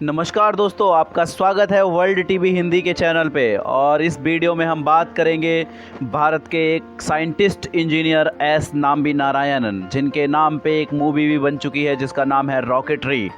नमस्कार दोस्तों, आपका स्वागत है वर्ल्ड टीवी हिंदी के चैनल पे। और इस वीडियो में हम बात करेंगे भारत के एक scientist engineer S Nambi Narayanan, जिनके नाम पे एक मूवी भी बन चुकी है जिसका नाम है रॉकेटरी।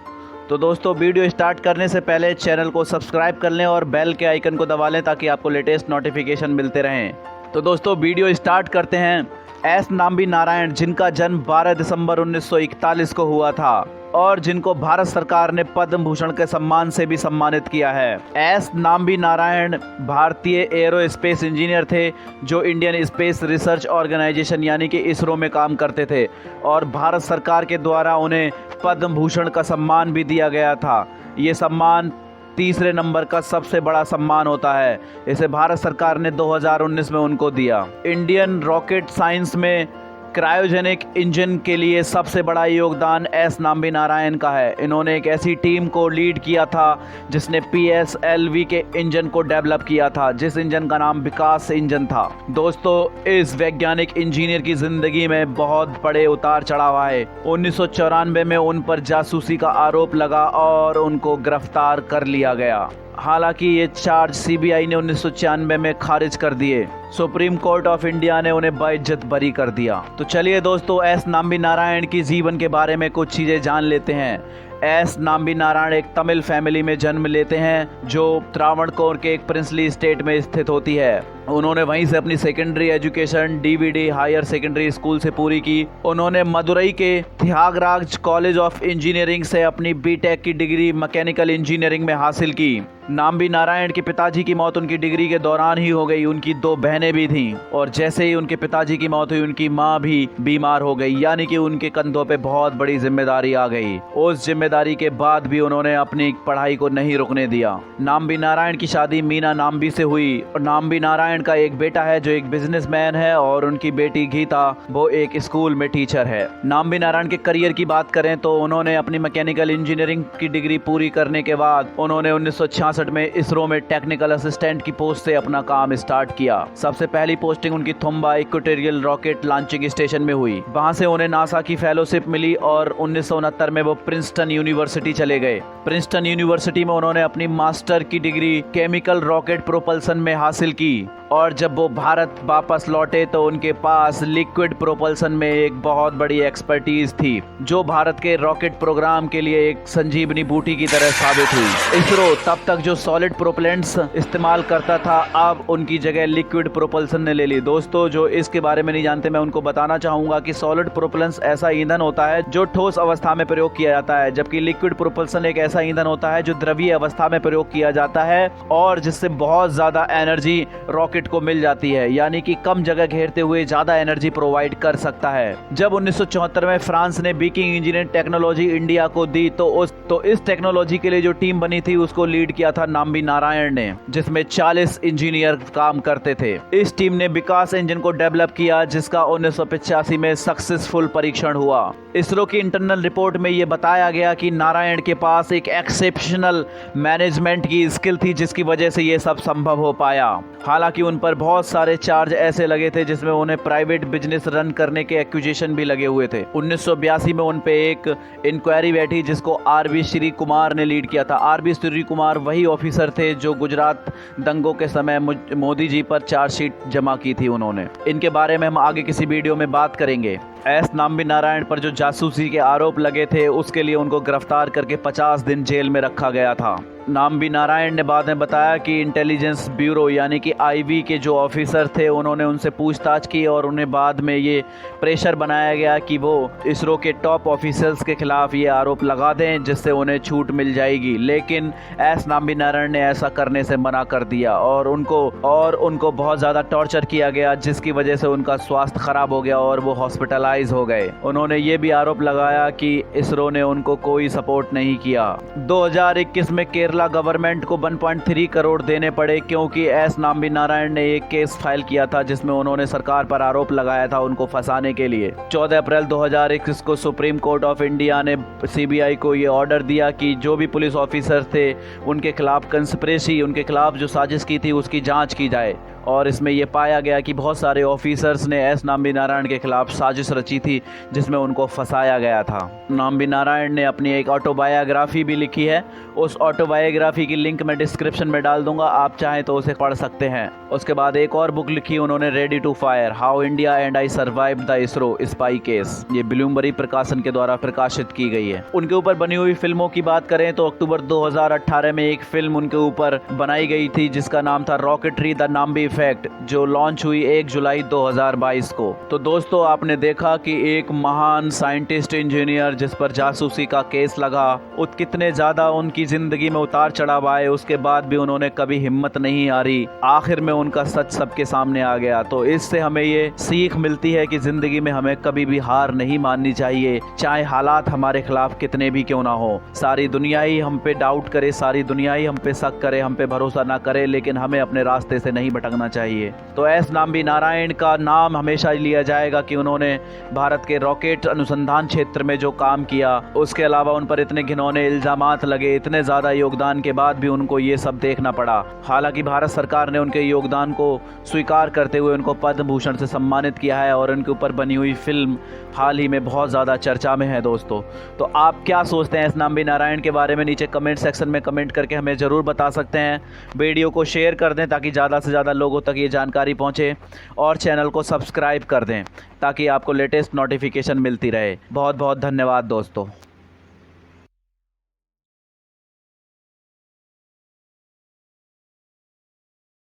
तो दोस्तों, वीडियो स्टार्ट करने से पहले चैनल को सब्सक्राइब कर लें और बेल के आइकन को दबा लें ताकि आपको लेटेस्ट नोटिफिकेशन मिलते रहें। तो दोस्तों, वीडियो स्टार्ट करते हैं। एस नाम्बी नारायण, जिनका जन्म 12 दिसंबर 1941 को हुआ था और जिनको भारत सरकार ने पद्म भूषण के सम्मान से भी सम्मानित किया है। एस नाम्बी नारायण भारतीय एरोस्पेस इंजीनियर थे जो इंडियन स्पेस रिसर्च ऑर्गेनाइजेशन यानी कि इसरो में काम करते थे और भारत सरकार के द्वारा उन्हें पद्म भूषण का सम्मान भी दिया गया था। ये सम्मान तीसरे नंबर का सबसे बड़ा सम्मान होता है। इसे भारत सरकार ने 2019 में उनको दिया। इंडियन रॉकेट साइंस में क्रायोजेनिक इंजन के लिए सबसे बड़ा योगदान एस नाम्बी नारायण का है। इन्होंने एक ऐसी टीम को लीड किया था जिसने PSLV के इंजन को डेवलप किया था, जिस इंजन का नाम विकास इंजन था। दोस्तों, इस वैज्ञानिक इंजीनियर की जिंदगी में बहुत बड़े उतार चढ़ाव आए। 1994 में उन पर जासूसी का आरोप लगा और उनको गिरफ्तार कर लिया गया। हालांकि ये चार्ज CBI ने 1996 में खारिज कर दिए। सुप्रीम कोर्ट ऑफ इंडिया ने उन्हें बाइज्जत बरी कर दिया। तो चलिए दोस्तों, एस नाम्बी नारायण की जीवन के बारे में कुछ चीज़ें जान लेते हैं। एस नाम्बी नारायण एक तमिल फैमिली में जन्म लेते हैं जो त्रावणकोर के एक प्रिंसली स्टेट में स्थित होती है। उन्होंने वहीं से अपनी secondary education DVD higher secondary school से पूरी की। उन्होंने मदुरई के त्यागराज कॉलेज ऑफ इंजीनियरिंग से अपनी BTech की डिग्री मैकेनिकल इंजीनियरिंग में हासिल की। नाम्बी नारायण के पिताजी की मौत उनकी डिग्री के दौरान ही हो गई। उनकी 2 बहनें भी थीं और जैसे ही उनके पिताजी की मौत हुई उनकी माँ भी बीमार हो गई, यानी कि उनके कंधों पे बहुत बड़ी जिम्मेदारी आ गई। उस जिम्मेदारी के बाद भी उन्होंने अपनी पढ़ाई को नहीं रुकने दिया। नाम्बी नारायण की शादी मीना नाम्बी से हुई और नाम्बी नारायण का एक बेटा है जो एक बिजनेसमैन है और उनकी बेटी गीता वो एक स्कूल में टीचर है। नाम्बी नारायण के करियर की बात करें तो उन्होंने अपनी मैकेनिकल इंजीनियरिंग की डिग्री पूरी करने के बाद उन्होंने 1966 में इसरो में टेक्निकल असिस्टेंट की पोस्ट से अपना काम स्टार्ट किया। सबसे पहली पोस्टिंग उनकी Thumba equatorial rocket launching station में हुई। वहां से उन्हें नासा की फेलोशिप मिली और 1969 में वो प्रिंसटन यूनिवर्सिटी चले गए। प्रिंसटन यूनिवर्सिटी में उन्होंने अपनी मास्टर की डिग्री केमिकल रॉकेट प्रोपल्सन में हासिल की और जब वो भारत वापस लौटे तो उनके पास लिक्विड प्रोपल्सन में एक बहुत बड़ी एक्सपर्टीज थी जो भारत के रॉकेट प्रोग्राम के लिए एक संजीवनी बूटी की तरह साबित हुई। इसरो तब तक जो सॉलिड प्रोपेलेंट्स इस्तेमाल करता था, अब उनकी जगह लिक्विड प्रोपल्सन ने ले ली। दोस्तों, जो इसके बारे में नहीं जानते, मैं उनको बताना चाहूंगा कि सॉलिड प्रोपेलेंस ऐसा ईंधन होता है जो ठोस अवस्था में प्रयोग किया जाता है, जबकि लिक्विड प्रोपल्सन एक ऐसा ईंधन होता है जो द्रवीय अवस्था में प्रयोग किया जाता है और जिससे बहुत ज्यादा एनर्जी रॉकेट को मिल जाती है, यानी कि कम जगह घेरते हुए ज्यादा एनर्जी प्रोवाइड कर सकता है। जब 1974 में फ्रांस ने विकिंग इंजीनियरिंग टेक्नोलॉजी इंडिया को दी तो इस टेक्नोलॉजी के लिए जो टीम बनी थी उसको लीड किया था नाम्बी नारायण ने, जिसमें 40 इंजीनियर काम करते थे। इस टीम ने विकास इंजन को डेवलप किया जिसका 1985 में सक्सेसफुल परीक्षण हुआ। इसरो की इंटरनल रिपोर्ट में यह बताया गया कि नारायण के पास एक एक्सेप्शनल मैनेजमेंट की स्किल थी जिसकी वजह से यह सब संभव हो पाया। हालांकि उन पर बहुत सारे चार्ज ऐसे लगे थे जिसमें उन्हें प्राइवेट बिजनेस रन करने के एक्यूजेशन भी लगे हुए थे। 1982 में उन पे एक इंक्वायरी बैठी जिसको RV श्री कुमार ने लीड किया था। RV श्री कुमार वही ऑफिसर थे जो गुजरात दंगों के समय मोदी जी पर चार्जशीट जमा की थी उन्होंने। इनके बारे में हम आगे किसी वीडियो में बात करेंगे। एस नाम्बी नारायण पर जो जासूसी के आरोप लगे थे उसके लिए उनको गिरफ्तार करके 50 दिन जेल में रखा गया था। नाम्बी नारायण ने बाद में बताया कि इंटेलिजेंस ब्यूरो यानी कि IB के जो ऑफिसर थे उन्होंने उनसे पूछताछ की और उन्हें बाद में ये प्रेशर बनाया गया कि वो इसरो के टॉप ऑफिसर्स के खिलाफ ये आरोप लगा दें जिससे उन्हें छूट मिल जाएगी, लेकिन एस नाम्बी नारायण ने ऐसा करने से मना कर दिया और उनको बहुत ज़्यादा टॉर्चर किया गया जिसकी वजह से उनका स्वास्थ्य खराब हो गया और वो हॉस्पिटलाइज हो गए। उन्होंने ये भी आरोप लगाया कि इसरो ने उनको कोई सपोर्ट नहीं किया। 2021 में केरला गवर्नमेंट को 1.3 करोड़ देने पड़े क्योंकि एस नाम्बी नारायण ने एक केस फाइल किया था जिसमें उन्होंने सरकार पर आरोप लगाया था उनको फंसाने के लिए। 14 अप्रैल 2021 को सुप्रीम कोर्ट ऑफ इंडिया ने CBI को ये ऑर्डर दिया कि जो भी पुलिस ऑफिसर थे उनके खिलाफ कंस्पिरेसी, उनके खिलाफ जो साजिश की थी उसकी जांच की जाए। और इसमें ये पाया गया कि बहुत सारे ऑफिसर्स ने एस नाम्बी नारायण के खिलाफ साजिश रची थी जिसमें उनको फंसाया गया था। नाम्बी नारायण ने अपनी एक ऑटोबायोग्राफी भी लिखी है। उस ऑटोबायोग्राफी की लिंक मैं डिस्क्रिप्शन में डाल दूंगा, आप चाहें तो उसे पढ़ सकते हैं। उसके बाद एक और बुक लिखी उन्होंने, Ready to Fire, How India and I Survived the ISRO Spy Case. ये ब्लूमबरी प्रकाशन के द्वारा प्रकाशित की गई है। उनके ऊपर बनी हुई फिल्मों की बात करें तो अक्टूबर 2018 में एक फिल्म उनके ऊपर बनाई गई थी जिसका नाम था रॉकेटरी द नाम्बी इफेक्ट, जो लॉन्च हुई 1 जुलाई 2022 को। तो दोस्तों, आपने देखा कि एक महान साइंटिस्ट इंजीनियर जिस पर जासूसी का केस लगा, कितने ज्यादा उनकी जिंदगी में उतार चढ़ाव आए, उसके बाद भी उन्होंने कभी हिम्मत नहीं हारी। आखिर में उनका सच सबके सामने आ गया। तो इससे हमें ये सीख मिलती है कि जिंदगी में हमें कभी भी हार नहीं माननी चाहिए, चाहे हालात हमारे खिलाफ कितने भी क्यों ना हो। सारी दुनिया ही हम पे डाउट करे, सारी दुनिया ही हम पे शक करे, हम पे भरोसा ना करे, लेकिन हमें अपने रास्ते से नहीं भटकना चाहिए। तो एस नाम्बी नारायण का नाम हमेशा लिया जाएगा कि उन्होंने भारत के रॉकेट अनुसंधान क्षेत्र में जो काम किया, उसके अलावा उन पर इतने घिनौने इल्जामात लगे, इतने ज़्यादा योगदान के बाद भी उनको ये सब देखना पड़ा। हालांकि भारत सरकार ने उनके योगदान को स्वीकार करते हुए उनको पद्म भूषण से सम्मानित किया है और उनके ऊपर बनी हुई फिल्म हाल ही में बहुत ज़्यादा चर्चा में है दोस्तों। तो आप क्या सोचते हैं एस नाम्बी नारायण के बारे में? नीचे कमेंट सेक्शन में कमेंट करके हमें ज़रूर बता सकते हैं। वीडियो को शेयर कर दें ताकि ज़्यादा से ज़्यादा लोगों तक ये जानकारी पहुँचे, और चैनल को सब्सक्राइब कर दें ताकि आपको लेटेस्ट नोटिफिकेशन मिलती रहे। बहुत बहुत धन्यवाद दोस्तों।